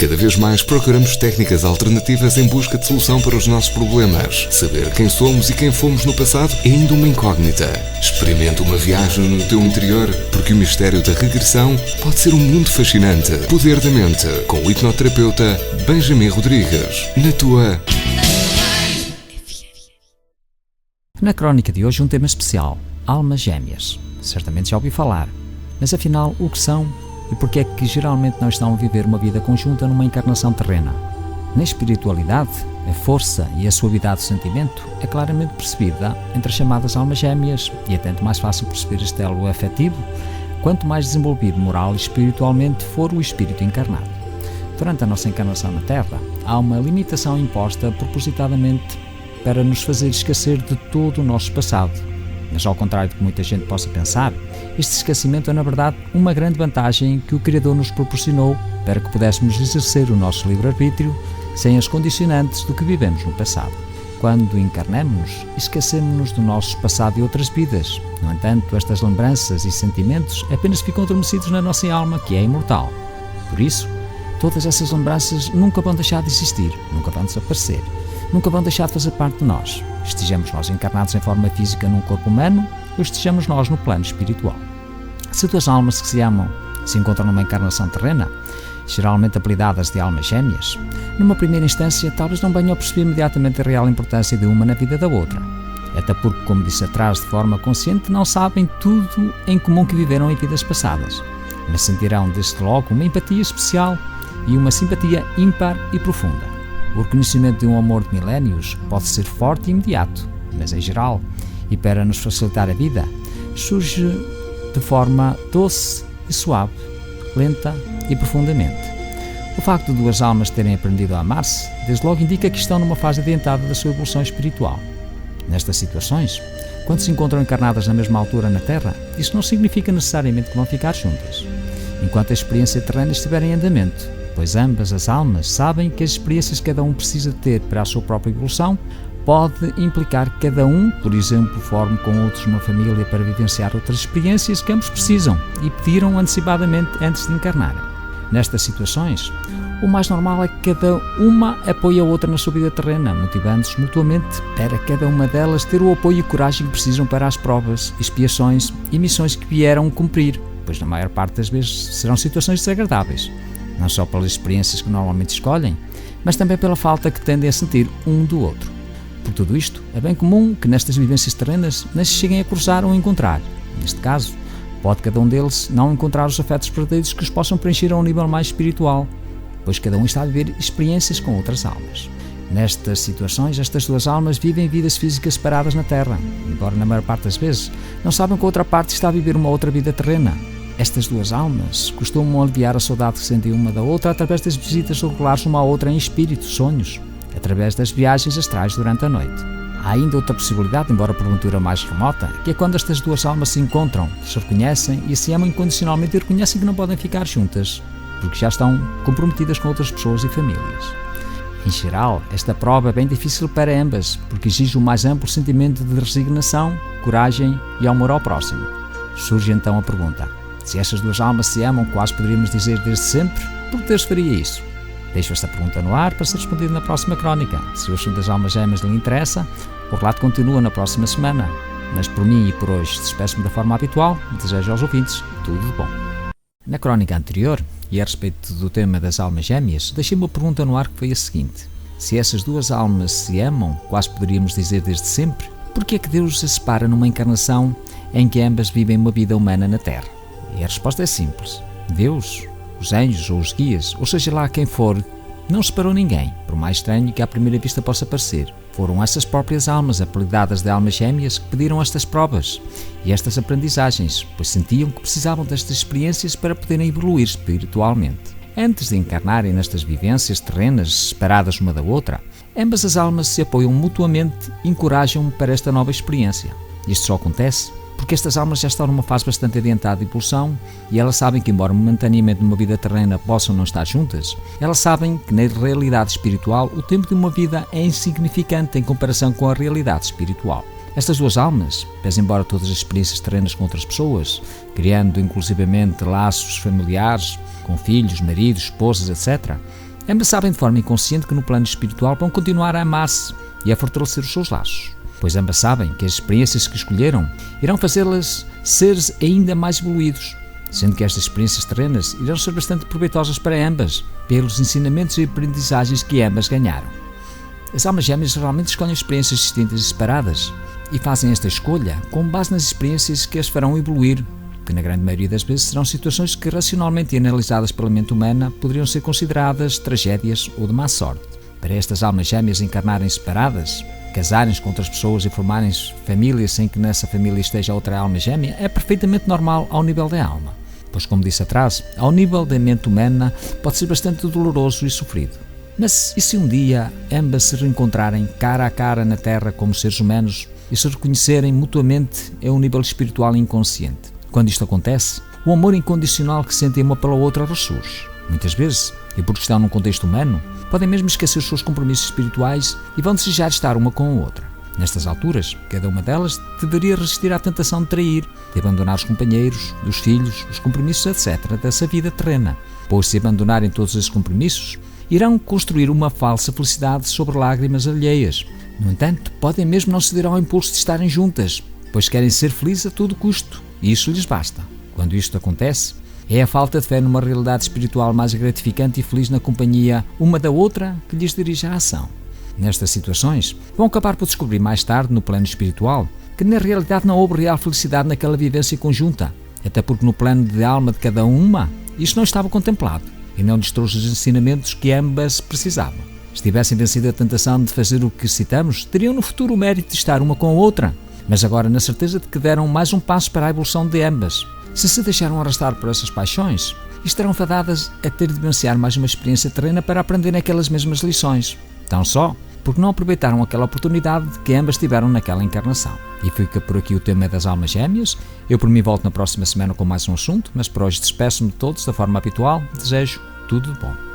Cada vez mais procuramos técnicas alternativas em busca de solução para os nossos problemas. Saber quem somos e quem fomos no passado é ainda uma incógnita. Experimenta uma viagem no teu interior, porque o mistério da regressão pode ser um mundo fascinante. Poder da Mente, com o hipnoterapeuta Benjamin Rodrigues. Na tua... Na crónica de hoje, um tema especial: almas gêmeas. Certamente já ouvi falar, mas afinal, o que são e porque é que geralmente não estão a viver uma vida conjunta numa encarnação terrena? Na espiritualidade, a força e a suavidade do sentimento é claramente percebida entre as chamadas almas gêmeas, e é tanto mais fácil perceber este elo afetivo quanto mais desenvolvido moral e espiritualmente for o espírito encarnado. Durante a nossa encarnação na Terra, há uma limitação imposta propositadamente para nos fazer esquecer de todo o nosso passado. Mas ao contrário do que muita gente possa pensar, este esquecimento é na verdade uma grande vantagem que o Criador nos proporcionou para que pudéssemos exercer o nosso livre-arbítrio sem as condicionantes do que vivemos no passado. Quando encarnamos, esquecemos-nos do nosso passado e outras vidas. No entanto, estas lembranças e sentimentos apenas ficam adormecidos na nossa alma, que é imortal. Por isso, todas essas lembranças nunca vão deixar de existir, nunca vão desaparecer, nunca vão deixar de fazer parte de nós. Estejamos nós encarnados em forma física num corpo humano ou estejamos nós no plano espiritual. Se duas almas que se amam se encontram numa encarnação terrena, geralmente apelidadas de almas gêmeas, numa primeira instância talvez não venham a perceber imediatamente a real importância de uma na vida da outra. Até porque, como disse atrás, de forma consciente, não sabem tudo em comum que viveram em vidas passadas, mas sentirão desde logo uma empatia especial e uma simpatia ímpar e profunda. O reconhecimento de um amor de milénios pode ser forte e imediato, mas em geral, e para nos facilitar a vida, surge de forma doce e suave, lenta e profundamente. O facto de duas almas terem aprendido a amar-se, desde logo indica que estão numa fase adiantada da sua evolução espiritual. Nestas situações, quando se encontram encarnadas na mesma altura na Terra, isso não significa necessariamente que vão ficar juntas, enquanto a experiência terrena estiver em andamento, pois ambas as almas sabem que as experiências que cada um precisa ter para a sua própria evolução pode implicar que cada um, por exemplo, forme com outros uma família para vivenciar outras experiências que ambos precisam e pediram antecipadamente antes de encarnarem. Nestas situações, o mais normal é que cada uma apoie a outra na sua vida terrena, motivando-se mutuamente para cada uma delas ter o apoio e coragem que precisam para as provas, expiações e missões que vieram cumprir, pois na maior parte das vezes serão situações desagradáveis, não só pelas experiências que normalmente escolhem, mas também pela falta que tendem a sentir um do outro. Por tudo isto, é bem comum que nestas vivências terrenas não se cheguem a cruzar ou encontrar. Neste caso, pode cada um deles não encontrar os afetos verdadeiros que os possam preencher a um nível mais espiritual, pois cada um está a viver experiências com outras almas. Nestas situações, estas duas almas vivem vidas físicas separadas na Terra, embora na maior parte das vezes não sabem que a outra parte está a viver uma outra vida terrena. Estas duas almas costumam aliviar a saudade que sentem uma da outra através das visitas regulares uma à outra em espírito, sonhos, através das viagens astrais durante a noite. Há ainda outra possibilidade, embora porventura mais remota, que é quando estas duas almas se encontram, se reconhecem e se amam incondicionalmente e reconhecem que não podem ficar juntas, porque já estão comprometidas com outras pessoas e famílias. Em geral, esta prova é bem difícil para ambas, porque exige o mais amplo sentimento de resignação, coragem e amor ao próximo. Surge então a pergunta: se estas duas almas se amam, quase poderíamos dizer desde sempre, por que Deus faria isso? Deixo esta pergunta no ar para ser respondida na próxima crónica. Se o assunto das almas gêmeas lhe interessa, o relato continua na próxima semana. Mas por mim e por hoje despeço-me da forma habitual, desejo aos ouvintes tudo de bom. Na crónica anterior, e a respeito do tema das almas gêmeas, deixei uma pergunta no ar que foi a seguinte: se essas duas almas se amam, quase poderíamos dizer desde sempre, por que é que Deus as separa numa encarnação em que ambas vivem uma vida humana na Terra? E a resposta é simples: Deus, os anjos ou os guias, ou seja lá quem for, não separou ninguém, por mais estranho que à primeira vista possa parecer. Foram essas próprias almas, apelidadas de almas gêmeas, que pediram estas provas e estas aprendizagens, pois sentiam que precisavam destas experiências para poderem evoluir espiritualmente. Antes de encarnarem nestas vivências terrenas separadas uma da outra, ambas as almas se apoiam mutuamente e encorajam para esta nova experiência. Isto só acontece porque estas almas já estão numa fase bastante adiantada de evolução e elas sabem que, embora momentaneamente numa vida terrena possam não estar juntas, elas sabem que na realidade espiritual o tempo de uma vida é insignificante em comparação com a realidade espiritual. Estas duas almas, pese embora todas as experiências terrenas com outras pessoas, criando inclusivamente laços familiares, com filhos, maridos, esposas, etc., Ambas sabem de forma inconsciente que no plano espiritual vão continuar a amar-se e a fortalecer os seus laços, pois ambas sabem que as experiências que escolheram irão fazê-las seres ainda mais evoluídos, sendo que estas experiências terrenas irão ser bastante proveitosas para ambas, pelos ensinamentos e aprendizagens que ambas ganharam. As almas gêmeas geralmente escolhem experiências distintas e separadas e fazem esta escolha com base nas experiências que as farão evoluir, que na grande maioria das vezes serão situações que racionalmente e analisadas pela mente humana poderiam ser consideradas tragédias ou de má sorte. Para estas almas gêmeas encarnarem separadas, casarem-se com outras pessoas e formarem famílias sem que nessa família esteja outra alma gêmea é perfeitamente normal ao nível da alma, pois, como disse atrás, ao nível da mente humana pode ser bastante doloroso e sofrido. Mas e se um dia ambas se reencontrarem cara a cara na Terra como seres humanos e se reconhecerem mutuamente a um nível espiritual inconsciente? Quando isto acontece, o amor incondicional que sentem uma pela outra ressurge. Muitas vezes, e porque estão num contexto humano, podem mesmo esquecer os seus compromissos espirituais e vão desejar estar uma com a outra. Nestas alturas, cada uma delas deveria resistir à tentação de trair, de abandonar os companheiros, os filhos, os compromissos, etc. dessa vida terrena, pois se abandonarem todos esses compromissos, irão construir uma falsa felicidade sobre lágrimas alheias. No entanto, podem mesmo não ceder ao impulso de estarem juntas, pois querem ser felizes a todo custo, e isso lhes basta. Quando isto acontece, é a falta de fé numa realidade espiritual mais gratificante e feliz na companhia uma da outra que lhes dirige a ação. Nestas situações, vão acabar por descobrir mais tarde, no plano espiritual, que na realidade não houve real felicidade naquela vivência conjunta, até porque no plano de alma de cada uma, isto não estava contemplado e não lhes trouxe os ensinamentos que ambas precisavam. Se tivessem vencido a tentação de fazer o que citamos, teriam no futuro o mérito de estar uma com a outra, mas agora na certeza de que deram mais um passo para a evolução de ambas. Se deixaram arrastar por essas paixões, estarão fadadas a ter de vivenciar mais uma experiência terrena para aprender aquelas mesmas lições, tão só porque não aproveitaram aquela oportunidade que ambas tiveram naquela encarnação. E fica por aqui o tema das almas gêmeas. Eu por mim volto na próxima semana com mais um assunto, mas por hoje despeço-me de todos da forma habitual. Desejo tudo de bom.